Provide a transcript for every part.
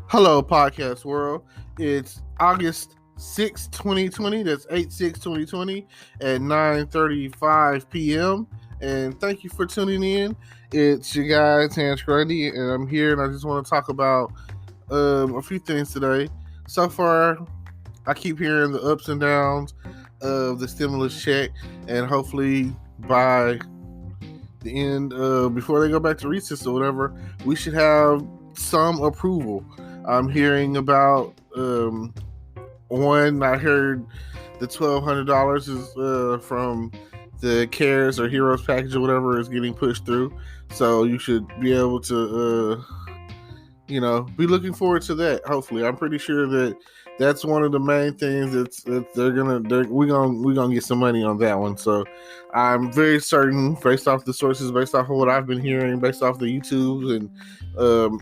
Hello, podcast world. It's August 6th, 2020. That's 8/6/2020 at 9:35 p.m. And thank you for tuning in. It's your guy, Terrence Grundy, and I'm here and I just want to talk about a few things today. So far, I keep hearing the ups and downs of the stimulus check, and hopefully by the end, before they go back to recess or whatever, we should have some approval. I'm hearing about one. I heard the $1,200 is from the CARES or Heroes package or whatever is getting pushed through. So you should be able to, be looking forward to that. Hopefully, I'm pretty sure that that's one of the main things that we're gonna get some money on that one. So I'm very certain, based off the sources, based off of what I've been hearing, based off the YouTubes and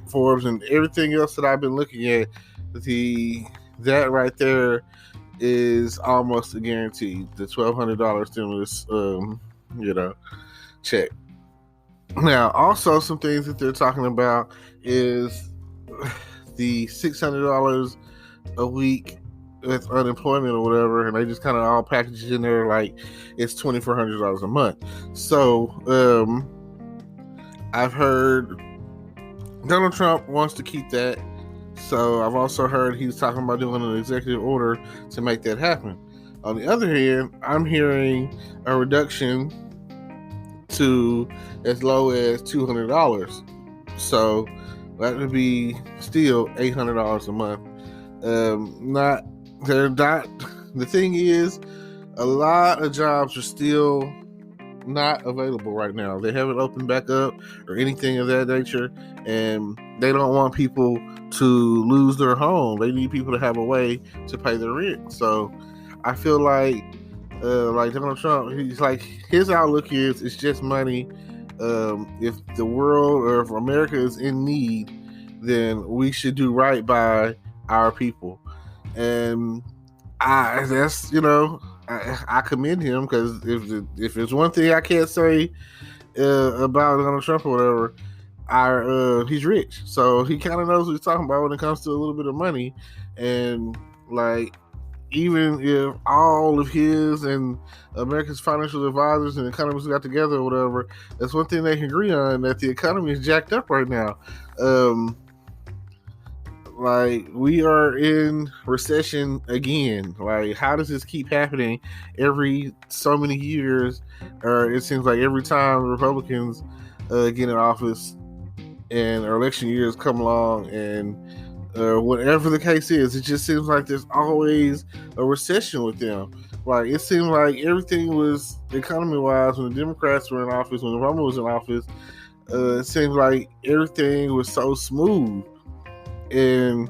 forums and everything else that I've been looking at, that right there is almost a guarantee. The $1,200 stimulus, check. Now, also some things that they're talking about is the $600 a week with unemployment or whatever, and they just kind of all package it in there like it's $2,400 a month. So I've heard Donald Trump wants to keep that. So I've also heard he's talking about doing an executive order to make that happen. On the other hand, I'm hearing a reduction to as low as $200. So that would be still $800 a month. The thing is, a lot of jobs are still not available right now. They haven't opened back up or anything of that nature, and they don't want people to lose their home. They need people to have a way to pay their rent. So I feel like Donald Trump, he's like, his outlook is it's just money. If the world or if America is in need, then we should do right by our people. And I commend him, because if there's one thing I can't say about Donald Trump or whatever, he's rich, so he kind of knows what he's talking about when it comes to a little bit of money. And like, even if all of his and America's financial advisors and economists got together or whatever, that's one thing they can agree on, that the economy is jacked up right now. Like, we are in recession again. Like, how does this keep happening every so many years? Or it seems like every time Republicans get in office and election years come along, and whatever the case is, it just seems like there's always a recession with them. Like, it seemed like everything was, economy-wise, when the Democrats were in office, when Obama was in office, it seemed like everything was so smooth. And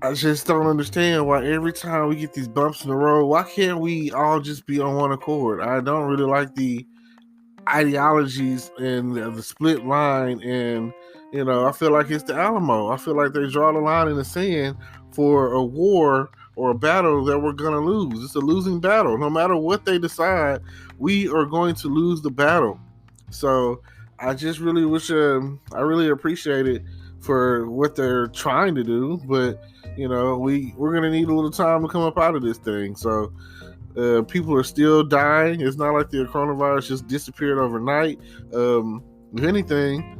I just don't understand why every time we get these bumps in the road, why can't we all just be on one accord? I don't really like the ideologies and the split line, and I feel like it's the Alamo. I feel like they draw the line in the sand for a war or a battle that we're going to lose. It's a losing battle. No matter what they decide, we are going to lose the battle. So I just really wish, I really appreciate it for what they're trying to do, but we're going to need a little time to come up out of this thing. So people are still dying. It's not like the coronavirus just disappeared overnight. If anything,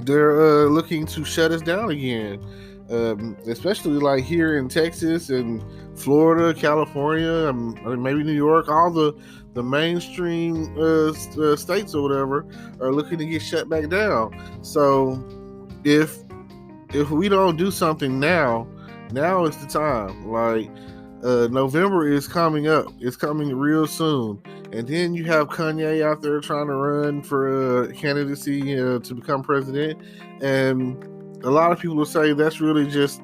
they're looking to shut us down again, especially like here in Texas and Florida, California, maybe New York. All the mainstream states or whatever are looking to get shut back down. So if we don't do something now is the time. Like, November is coming up. It's coming real soon. And then you have Kanye out there trying to run for candidacy to become president. And a lot of people will say that's really just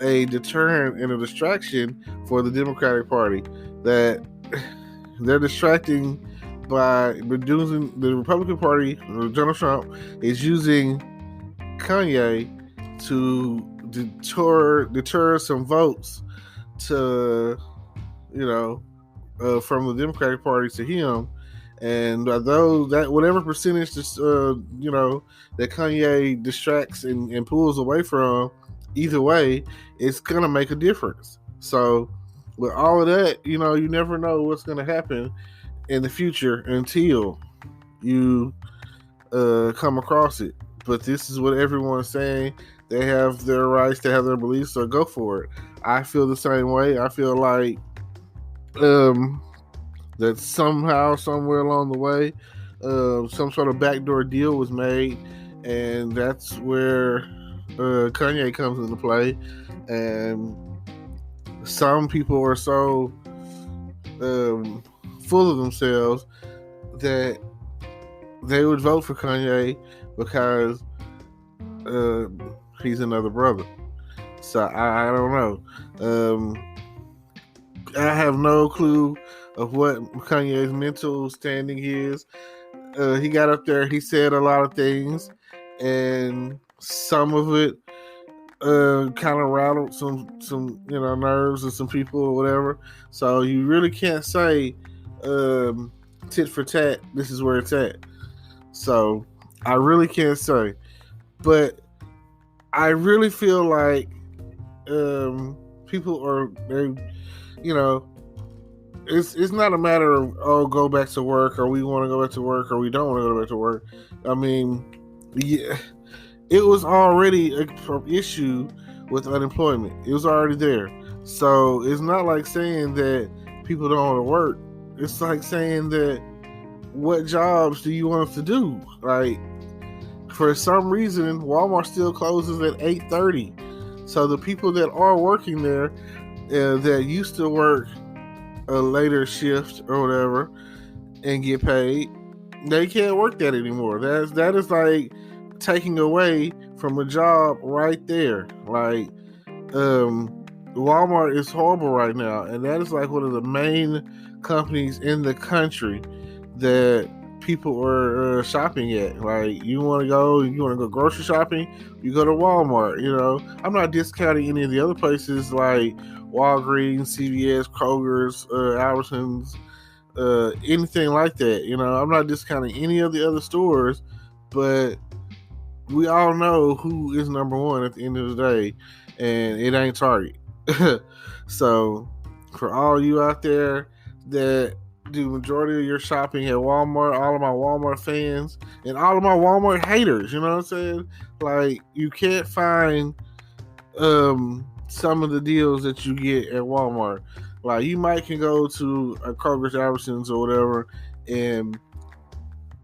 a deterrent and a distraction for the Democratic Party. That they're distracting by using the Republican Party, Donald Trump is using Kanye to deter some votes to from the Democratic Party to him, And though that whatever percentage that Kanye distracts and pulls away from, either way, it's gonna make a difference. So with all of that, you never know what's gonna happen in the future until you come across it. But this is what everyone's saying. They have their rights, they have their beliefs, so go for it. I feel the same way. I feel like that somehow, somewhere along the way, some sort of backdoor deal was made, and that's where Kanye comes into play. And some people are so full of themselves that they would vote for Kanye because he's another brother. So I don't know. I have no clue of what Kanye's mental standing is. He got up there, he said a lot of things, and some of it kind of rattled some nerves of some people or whatever. So you really can't say tit for tat, this is where it's at. So I really can't say. But I really feel like people are, it's not a matter of, go back to work, or we want to go back to work, or we don't want to go back to work. I mean, yeah, it was already an issue with unemployment. It was already there. So it's not like saying that people don't want to work. It's like saying that, what jobs do you want us to do? Like, for some reason, Walmart still closes at 8:30. So the people that are working there, that used to work a later shift or whatever and get paid, they can't work that anymore. That is like taking away from a job right there. Like, Walmart is horrible right now, and that is like one of the main companies in the country that people are shopping at. Like, you want to go grocery shopping, you go to Walmart. I'm not discounting any of the other places like Walgreens, CVS, Kroger's, Albertsons, anything like that. I'm not discounting any of the other stores, but we all know who is number one at the end of the day, and it ain't Target. So for all you out there that do majority of your shopping at Walmart, all of my Walmart fans and all of my Walmart haters, you know what I'm saying? Like, you can't find some of the deals that you get at Walmart. Like, you might can go to a Kroger's, Albertsons, or whatever, and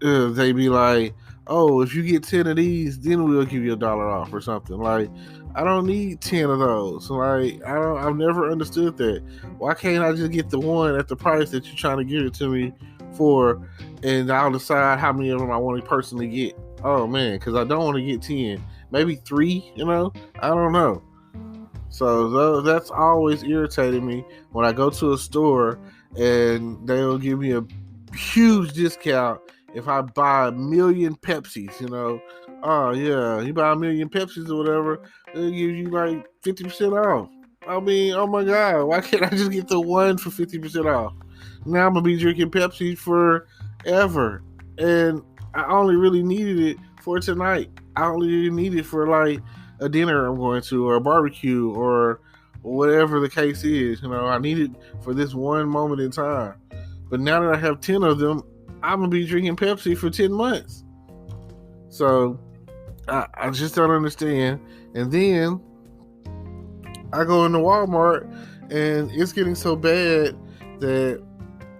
they be like, oh, if you get 10 of these, then we'll give you $1 off or something. Like, I don't need 10 of those. Like, I've never understood that. Why can't I just get the one at the price that you're trying to give it to me for, and I'll decide how many of them I want to personally get? Oh man, because I don't want to get 10, maybe 3. I don't know. So that's always irritated me when I go to a store and they'll give me a huge discount if I buy 1 million Pepsis. Oh yeah, you buy 1 million Pepsis or whatever, they'll give you like 50% off. I mean, oh my God, why can't I just get the one for 50% off? Now I'm gonna be drinking Pepsi forever, and I only really needed it for tonight. I only really need it for like a dinner I'm going to, or a barbecue, or whatever the case is. I need it for this one moment in time. But now that I have 10 of them, I'm gonna be drinking Pepsi for 10 months. So I just don't understand. And then I go into Walmart, and it's getting so bad that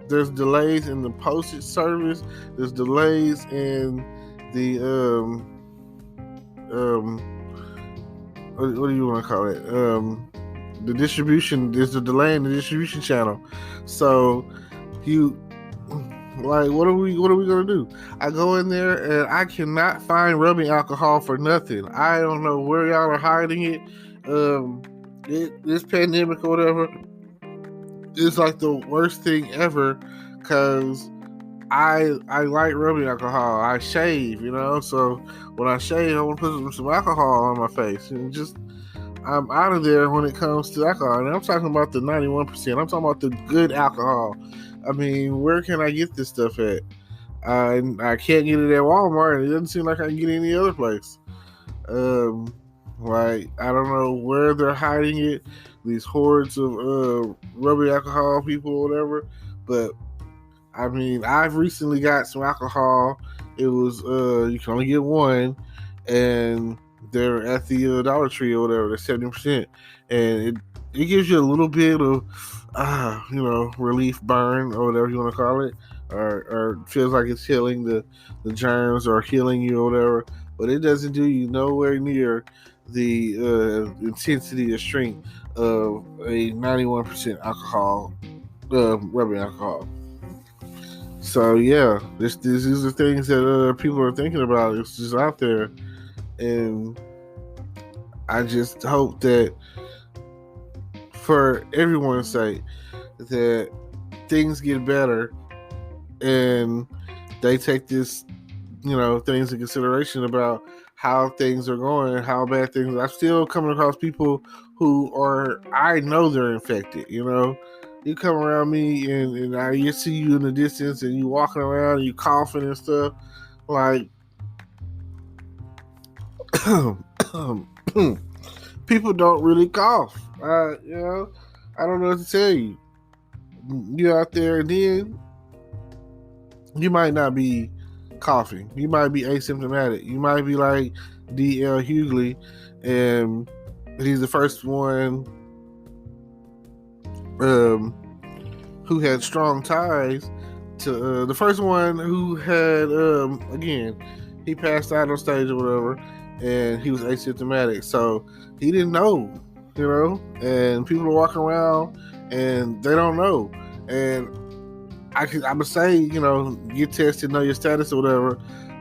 there's delays in the postage service. There's delays in the what do you want to call it? The distribution. There's a delay in the distribution channel. So what are we gonna do? I go in there and I cannot find rubbing alcohol for nothing. I don't know where y'all are hiding it. This pandemic or whatever is like the worst thing ever, because I like rubbing alcohol. I shave, so when I shave, I want to put some alcohol on my face, and just, I'm out of there when it comes to alcohol. And I'm talking about the 91%. I'm talking about the good alcohol. I mean, where can I get this stuff at? I can't get it at Walmart, and it doesn't seem like I can get it any other place. Like, I don't know where they're hiding it, these hordes of rubbing alcohol people or whatever. But I mean, I've recently got some alcohol. It was you can only get one, and they're at the Dollar Tree or whatever. They're 70%, and it gives you a little bit of relief burn or whatever you want to call it, or feels like it's healing the germs or healing you or whatever. But it doesn't do you nowhere near the intensity or strength of a 91% alcohol, rubbing alcohol. So yeah, these are things that people are thinking about. It's just out there, and I just hope that, for everyone's sake, that things get better and they take this, things in consideration about how things are going, how bad things are. I'm still coming across people who I know they're infected. You come around me and I see you in the distance and you walking around and you coughing and stuff. Like, people don't really cough. I don't know what to tell you. You're out there, and then you might not be coughing. You might be asymptomatic. You might be like D.L. Hughley, and he's the first one who had strong ties to the first one who had again, he passed out on stage or whatever, and he was asymptomatic, so he didn't know, and people are walking around and they don't know. And I would say, get tested, know your status or whatever,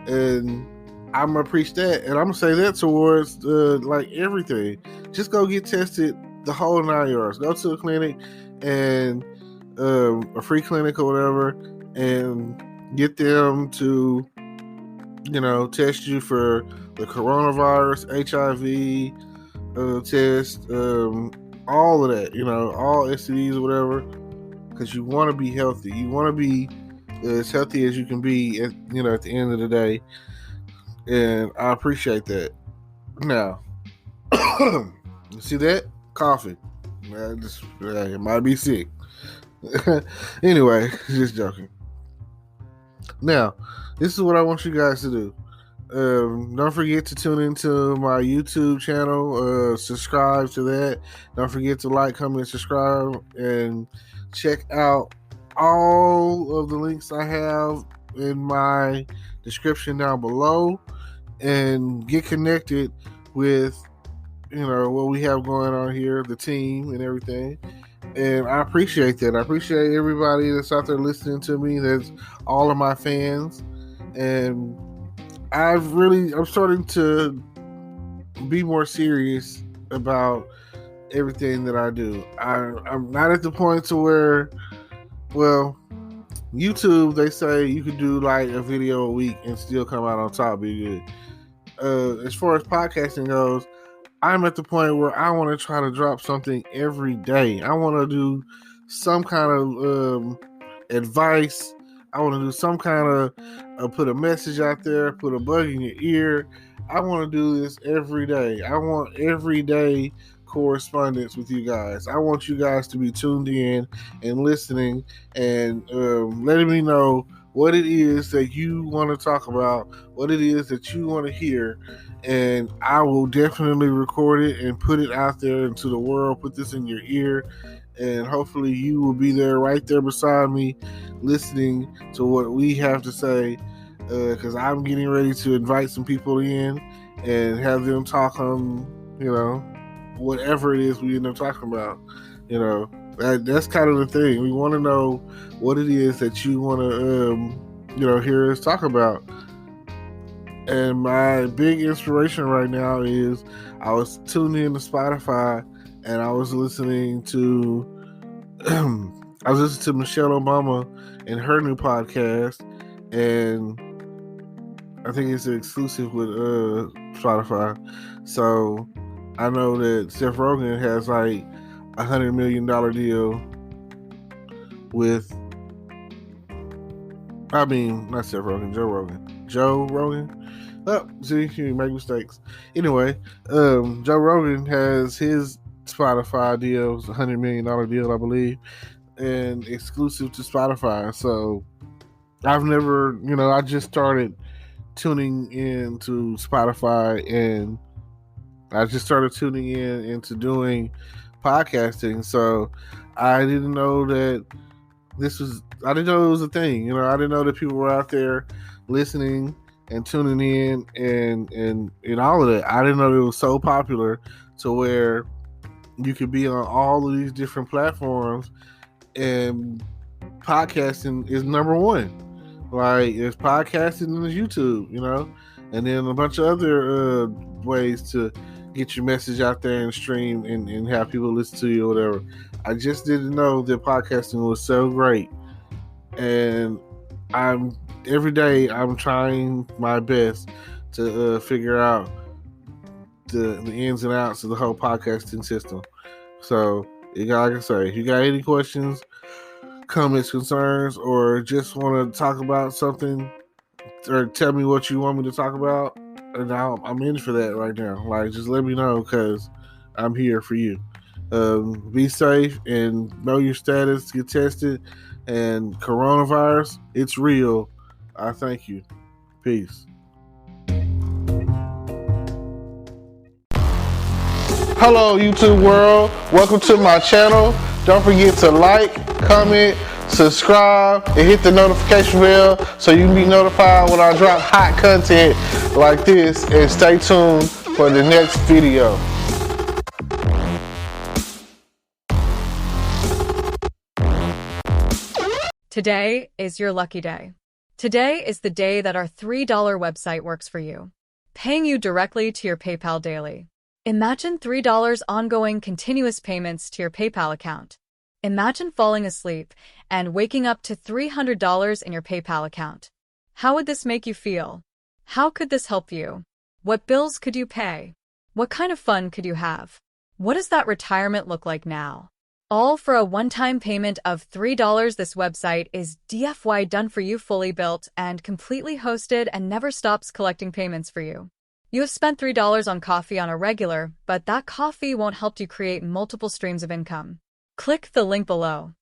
and I'm gonna preach that, and I'm gonna say that towards like everything. Just go get tested, the whole 9 yards. Go to a clinic and a free clinic or whatever, and get them to test you for the coronavirus, HIV test, all of that, all STDs or whatever, because you want to be healthy. You want to be as healthy as you can be at the end of the day, and I appreciate that. Now, you see that? Coughing. It might be sick. Anyway, just joking. Now, this is what I want you guys to do. Don't forget to tune into my YouTube channel. Subscribe to that. Don't forget to like, comment, subscribe, and check out all of the links I have in my description down below, and get connected with what we have going on here, the team and everything. And I appreciate that. I appreciate everybody that's out there listening to me. That's all of my fans. And I'm starting to be more serious about everything that I do. I'm not at the point to where, well, YouTube, they say you could do like a video a week and still come out on top, be good. As far as podcasting goes, I'm at the point where I want to try to drop something every day. I want to do some kind of advice. I want to do some kind of put a message out there, put a bug in your ear. I want to do this every day. I want everyday correspondence with you guys. I want you guys to be tuned in and listening, and letting me know what it is that you want to talk about, what it is that you want to hear, and I will definitely record it and put it out there into the world, put this in your ear, and hopefully you will be there, right there beside me, listening to what we have to say, because I'm getting ready to invite some people in and have them talk on, whatever it is we end up talking about. That's kind of the thing. We want to know what it is that you want to, hear us talk about. And my big inspiration right now is I was tuned in to Spotify and I was listening to Michelle Obama and her new podcast, and I think it's exclusive with Spotify. So I know that Seth Rogen has like $100 million deal with I mean, not Seth Rogen, Joe Rogan. Joe Rogan. Oh, see, you make mistakes. Anyway, Joe Rogan has his Spotify deal, it's $100 million deal, I believe, and exclusive to Spotify. So I've never, I just started tuning into Spotify, and I just started tuning in into doing podcasting. So I didn't know that I didn't know it was a thing. I didn't know that people were out there listening and tuning in and all of that. I didn't know it was so popular to where you could be on all of these different platforms, and podcasting is number one. Like, there's podcasting and there's YouTube, and then a bunch of other ways to get your message out there and stream and have people listen to you or whatever. I just didn't know that podcasting was so great, and every day I'm trying my best to figure out the ins and outs of the whole podcasting system. So, like I say, if you got any questions, comments, concerns, or just want to talk about something, or tell me what you want me to talk about, and I'm in for that right now. Like, just let me know, because I'm here for you. Be safe and know your status. Get tested. And coronavirus, it's real. I thank you. Peace. Hello, YouTube world. Welcome to my channel. Don't forget to like, comment, subscribe, and hit the notification bell so you can be notified when I drop hot content like this. And stay tuned for the next video. Today is your lucky day. Today is the day that our $3 website works for you, paying you directly to your PayPal daily. Imagine $3 ongoing continuous payments to your PayPal account. Imagine falling asleep and waking up to $300 in your PayPal account. How would this make you feel? How could this help you? What bills could you pay? What kind of fun could you have? What does that retirement look like now? All for a one-time payment of $3. This website is DFY done for you, fully built and completely hosted, and never stops collecting payments for you. You have spent $3 on coffee on a regular, but that coffee won't help you create multiple streams of income. Click the link below.